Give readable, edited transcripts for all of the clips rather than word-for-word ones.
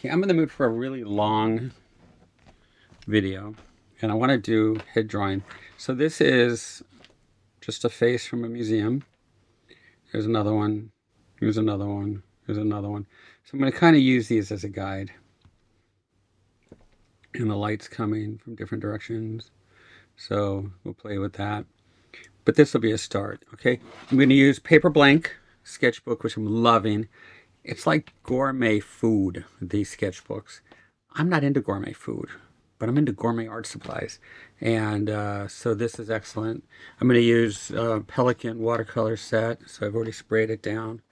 Okay, I'm in the mood for a really long video, and I want to do head drawing. So this is just a face from a museum. Here's another one. Here's another one. Here's another one. So I'm going to kind of use these as a guide. And the light's coming from different directions. So we'll play with that. But this will be a start, okay? I'm going to use Paperblank sketchbook, which I'm loving. It's like gourmet food, these sketchbooks. I'm not into gourmet food, but I'm into gourmet art supplies. And so this is excellent. I'm going to use Pelican watercolor set. So I've already sprayed it down.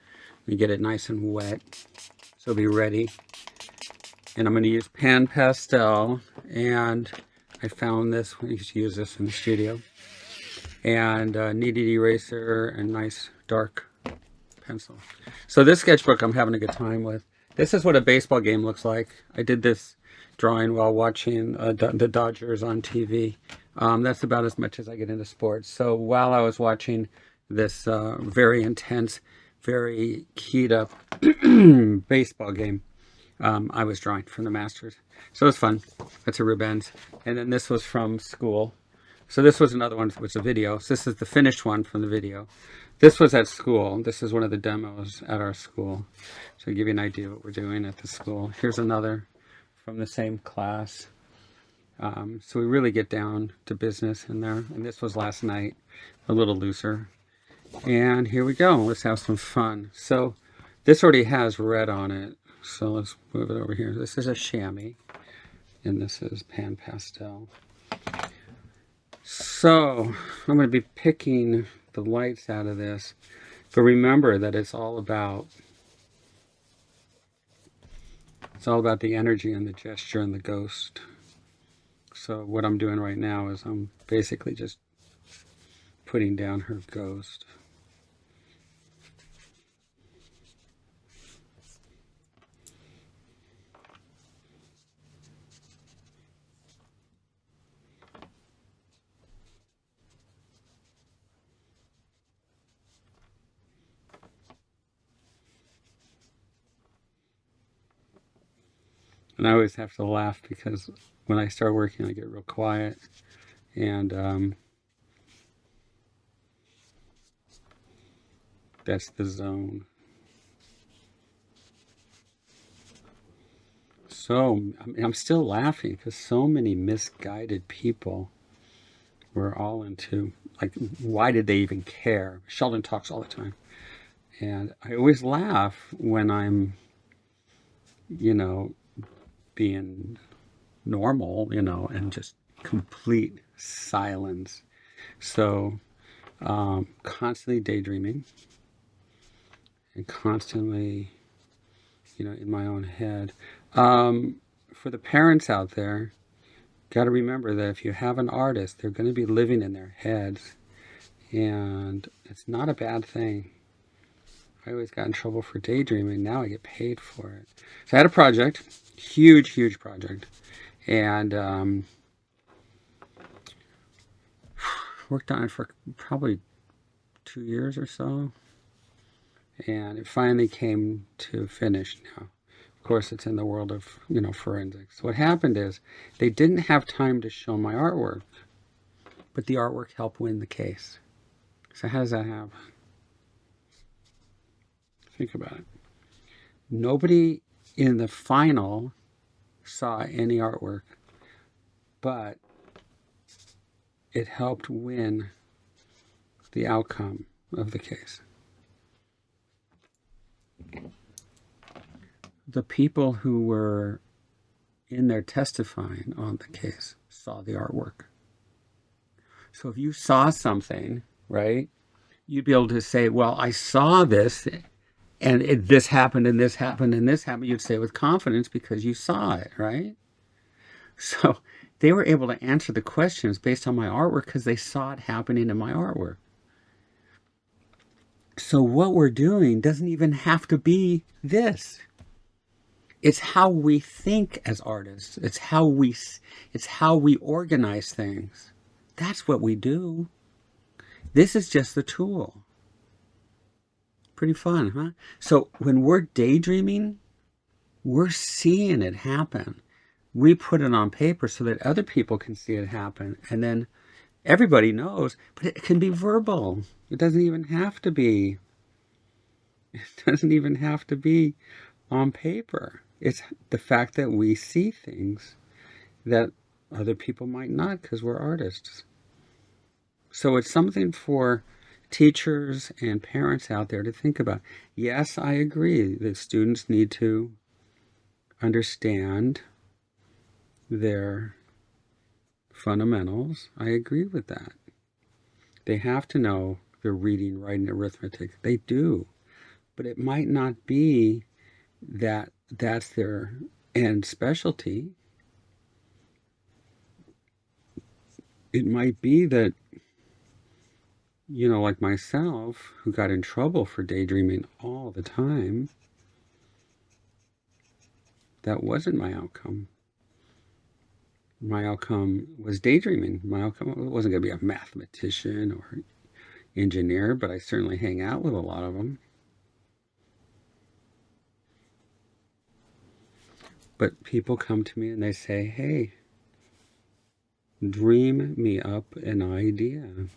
We get it nice and wet. So it'll be ready. And I'm going to use Pan Pastel. And I found this. We used to use this in the studio. And kneaded eraser and nice dark pencil. So this sketchbook I'm having a good time with. This is what a baseball game looks like. I did this drawing while watching the Dodgers on TV. That's about as much as I get into sports. So while I was watching this very intense, very keyed up baseball game, I was drawing from the Masters. So it was fun. That's a Rubens. And then this was from school. So this was another one, which was a video. So this is the finished one from the video. This was at school. This is one of the demos at our school. So I'll give you an idea of what we're doing at the school. Here's another from the same class. So we really get down to business in there. And this was last night, a little looser. And here we go. Let's have some fun. So this already has red on it. So let's move it over here. This is a chamois. And this is Pan Pastel. So I'm going to be picking the lights out of this, but remember that it's all about the energy and the gesture and the ghost. So what I'm doing right now is I'm basically just putting down her ghost. And I always have to laugh because when I start working, I get real quiet. And that's the zone. So I'm still laughing because so many misguided people were all into, like, why did they even care? Sheldon talks all the time. And I always laugh when I'm, being normal, and just complete silence. So constantly daydreaming and constantly, in my own head. For the parents out there, got to remember that if you have an artist, they're going to be living in their heads, and it's not a bad thing. I always got in trouble for daydreaming. Now I get paid for it. So I had a project, huge project, and worked on it for probably 2 years or so, and it finally came to finish now. Of course, it's in the world of forensics. What happened is they didn't have time to show my artwork, but the artwork helped win the case. So how does that happen? Think about it. Nobody in the final saw any artwork, but it helped win the outcome of the case. The people who were in there testifying on the case saw the artwork. So if you saw something, right, you'd be able to say, well, I saw this, and this happened, and this happened, and this happened. You'd say it with confidence because you saw it, right? So they were able to answer the questions based on my artwork because they saw it happening in my artwork. So what we're doing doesn't even have to be this. It's how we think as artists. It's how we organize things. That's what we do. This is just the tool. Pretty fun, huh? So when we're daydreaming, We're seeing it happen. We put it on paper so that other people can see it happen. And then everybody knows, but it can be verbal. It doesn't even have to be. It doesn't even have to be on paper. It's the fact that we see things that other people might not because we're artists. So it's something for teachers and parents out there to think about. Yes, I agree that students need to understand their fundamentals. I agree with that. They have to know their reading, writing, arithmetic. They do. But it might not be that that's their end specialty. It might be that, like myself, who got in trouble for daydreaming all the time, that wasn't my outcome. My outcome was daydreaming. My outcome wasn't going to be a mathematician or engineer, but I certainly hang out with a lot of them. But people come to me and they say, hey, dream me up an idea.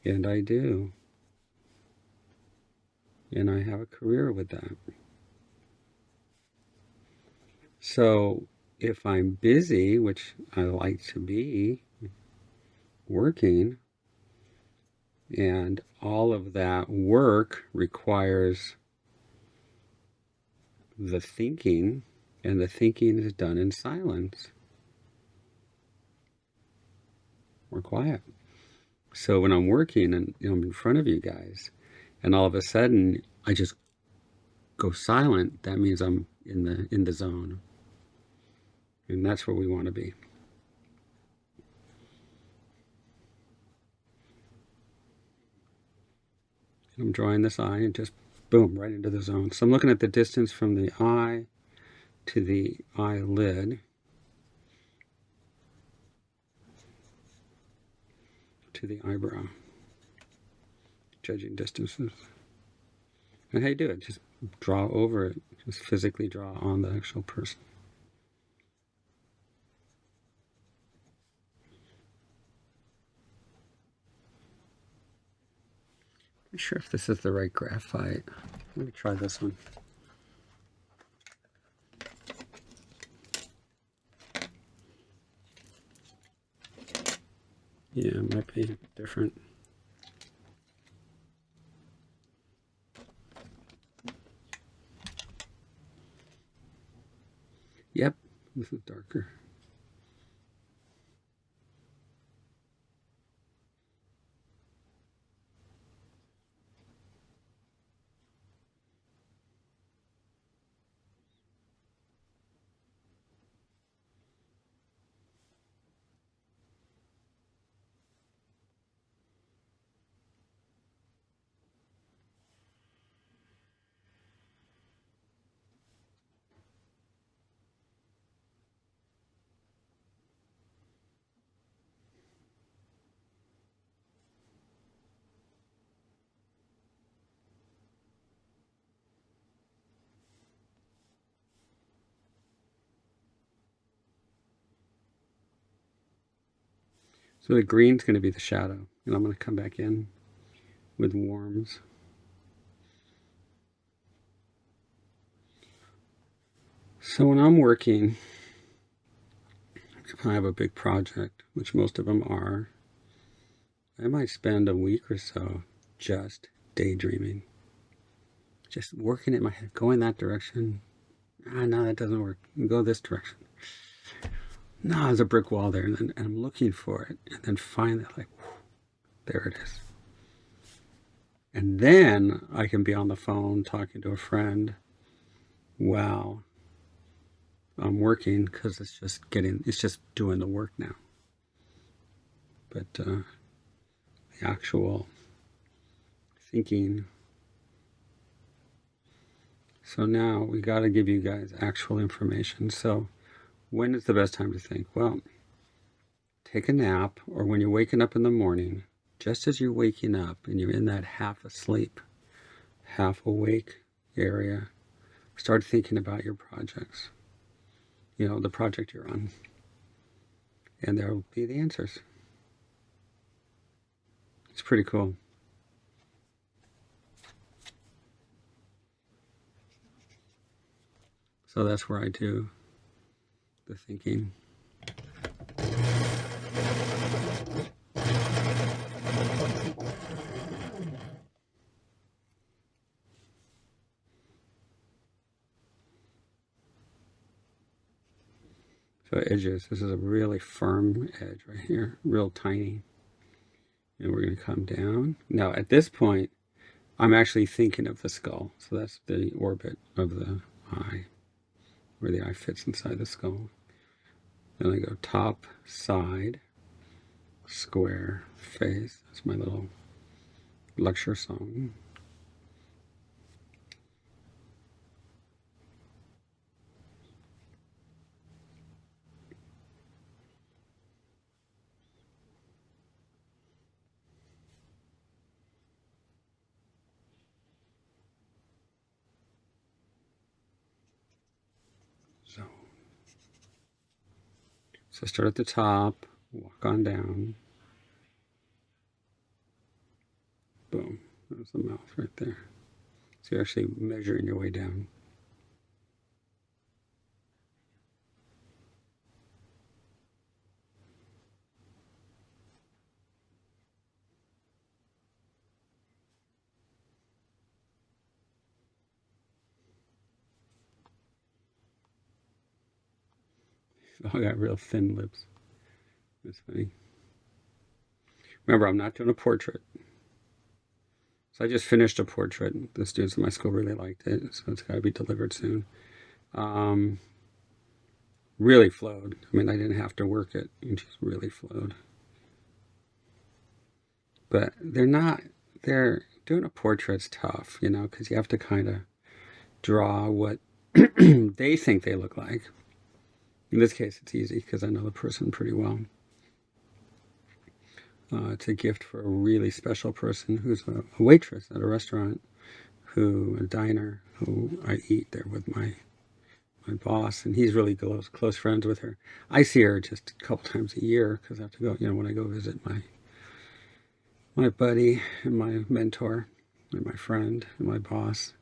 And I do. And I have a career with that. So if I'm busy, which I like to be, working, and all of that work requires the thinking, and the thinking is done in silence or quiet. So when I'm working and I'm in front of you guys, and all of a sudden I just go silent, that means I'm in the zone. And that's where we want to be. And I'm drawing this eye and just boom, right into the zone. So I'm looking at the distance from the eye to the eyelid to the eyebrow. Judging distances. And how you do it? Just draw over it. Just physically draw on the actual person. Not sure if this is the right graphite. Let me try this one. Yeah, it might be different. Yep, this is darker. So the green's going to be the shadow, and I'm going to come back in with warms. So when I'm working, if I have a big project, which most of them are, I might spend a week or so just daydreaming. Just working in my head, going that direction. No, that doesn't work. Go this direction. No, there's a brick wall there, and I'm looking for it, and then finally, like, whew, there it is. And then I can be on the phone talking to a friend. Wow, I'm working because it's just doing the work now. But the actual thinking. So now we got to give you guys actual information. So when is the best time to think? Well, take a nap, or when you're waking up in the morning, just as you're waking up and you're in that half asleep, half awake area, Start thinking about your projects, you know, the project you're on, and there will be the answers. It's pretty cool. So that's where I do the thinking. So edges, this is a really firm edge right here, real tiny. And we're going to come down. Now at this point, I'm actually thinking of the skull. So that's the orbit of the eye, where the eye fits inside the skull. Then I go top, side, square, face. That's my little lecture song. So start at the top, walk on down. Boom. There's the mouth right there. So you're actually measuring your way down. I got real thin lips. That's funny. Remember, I'm not doing a portrait. So I just finished a portrait. The students in my school really liked it, so it's got to be delivered soon. Really flowed. I mean, I didn't have to work it. It just really flowed. But they're doing a portrait's tough, you know, because you have to kind of draw what they think they look like. In this case, it's easy because I know the person pretty well. It's a gift for a really special person who's a waitress at a restaurant, a diner, who I eat there with my boss, and he's really close friends with her. I see her just a couple times a year because I have to go, you know, when I go visit my buddy and my mentor and my friend and my boss.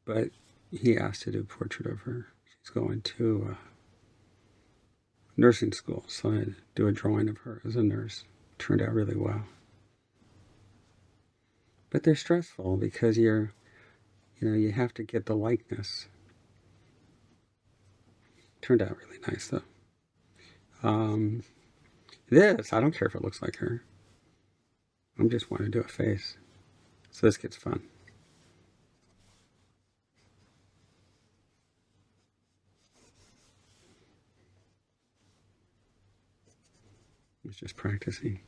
But he asked to do a portrait of her. She's going to nursing school, so I had to do a drawing of her as a nurse. Turned out really well. But they're stressful because you have to get the likeness. Turned out really nice though. I don't care if it looks like her. I just want to do a face. So this gets fun. It's just practicing.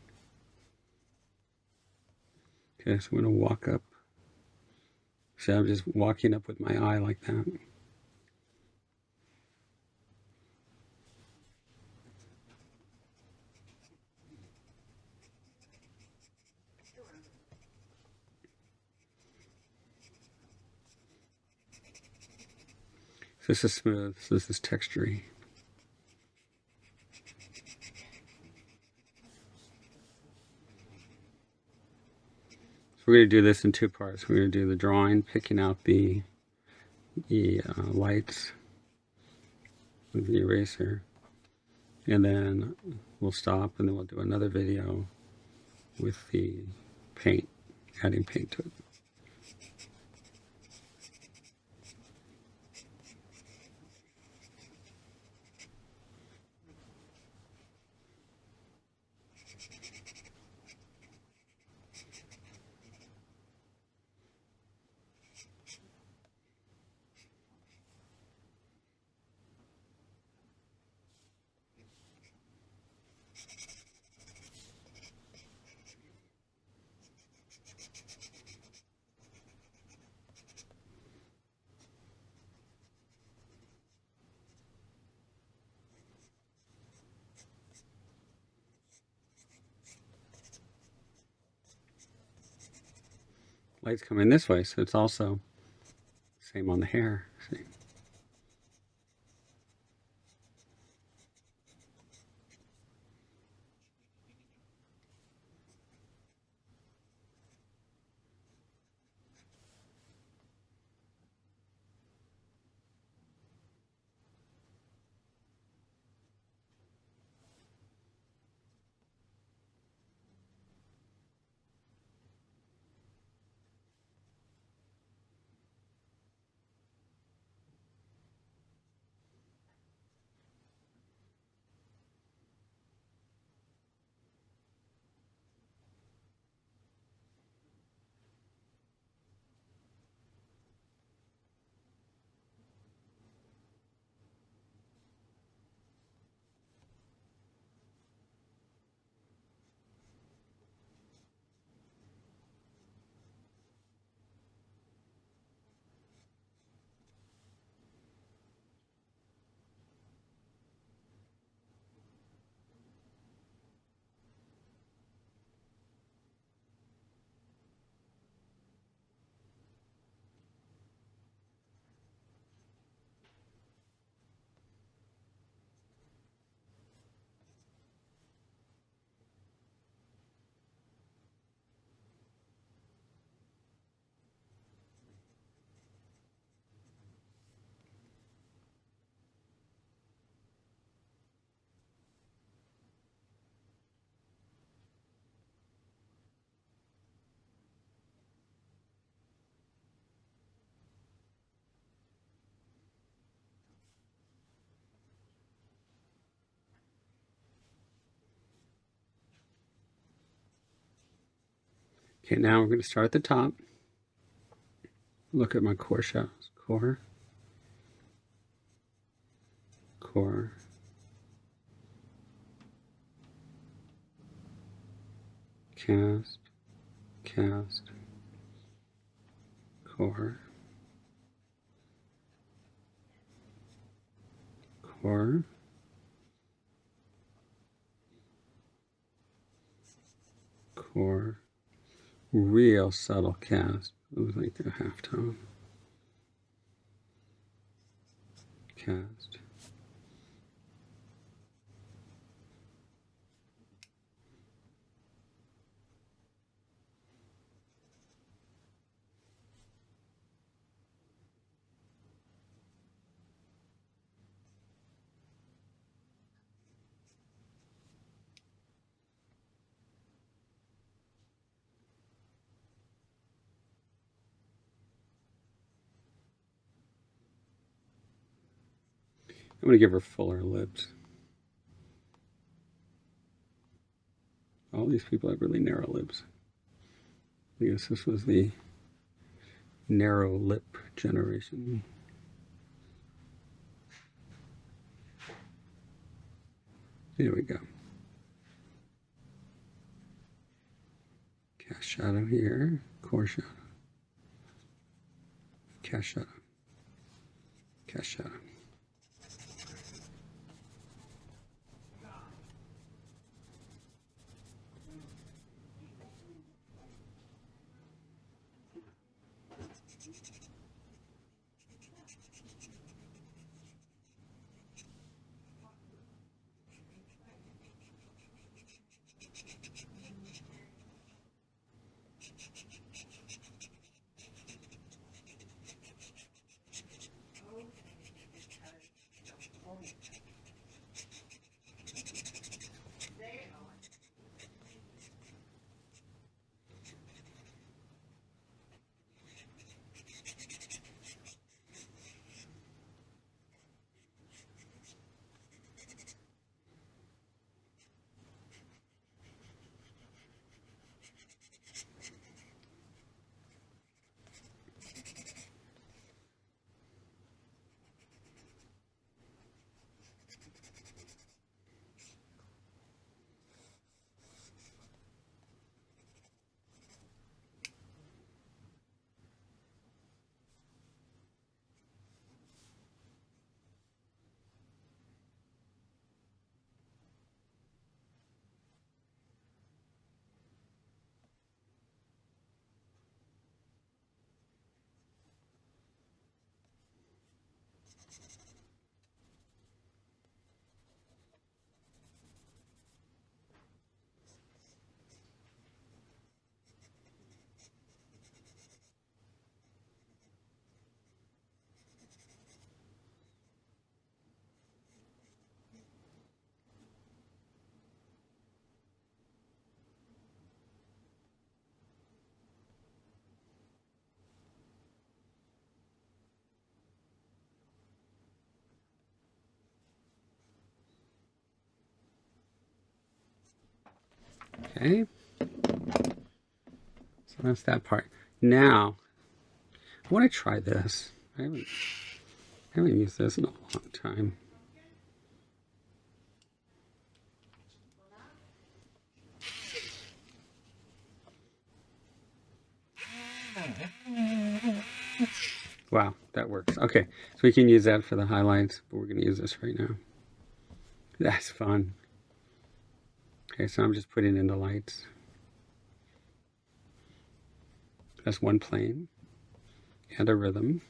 Okay, so I'm going to walk up. See, I'm just walking up with my eye like that. This is smooth. This is textury. We're going to do this in two parts. We're going to do the drawing, picking out the lights with the eraser, and then we'll stop, and then we'll do another video with the paint, adding paint to it. light's coming this way, so it's also same on the hair. See? Okay, now we're going to start at the top. Look at my core shadows. Core, core, cast, cast, core, core, core, real subtle cast. It was like a halftone. Cast. I'm going to give her fuller lips. All these people have really narrow lips. I guess this was the narrow lip generation. There we go. Cast shadow here, core shadow, cast shadow, cast shadow. Okay, so that's that part. Now, I want to try this. I haven't used this in a long time. Wow, that works. Okay, so we can use that for the highlights, but we're going to use this right now. That's fun. Okay, so I'm just putting in the lights. That's one plane and a rhythm.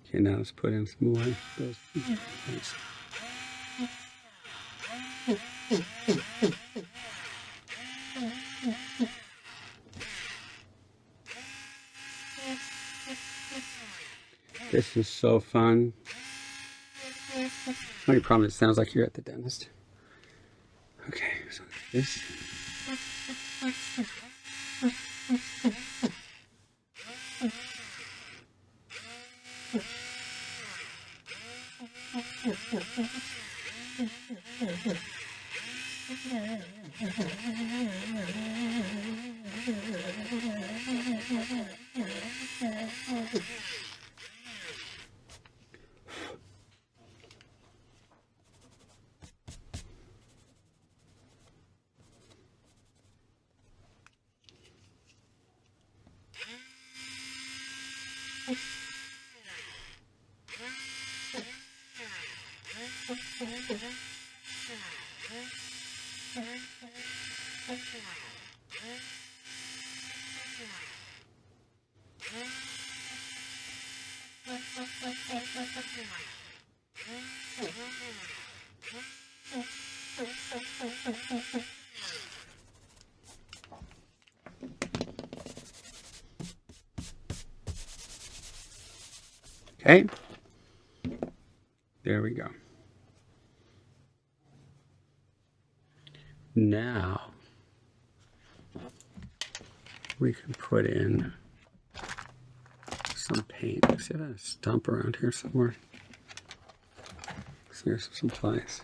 Okay, now let's put in some more of those lights. This is so fun. Only problem, it sounds like you're at the dentist. Okay, so this. Okay, there we go. Now we can put in some paint. See, I have a stump around here somewhere. So here's some supplies.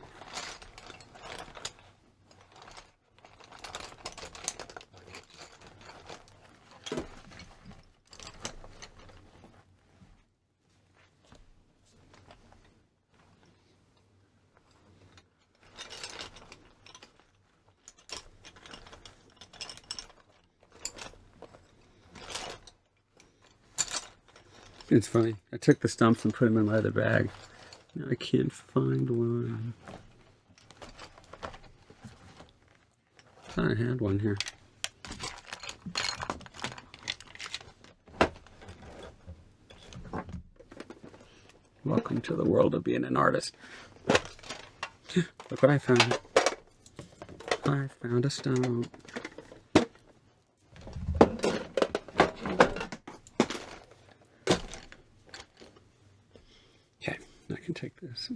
It's funny. I took the stumps and put them in my other bag. Now I can't find one. I thought I had one here. Welcome to the world of being an artist. Look what I found. I found a stump. Okay, I can take this.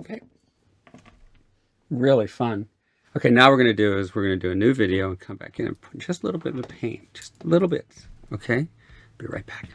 Okay. Really fun. Okay, now we're going to do is we're going to do a new video and come back in and put just a little bit of paint, just little bits. Okay? Be right back.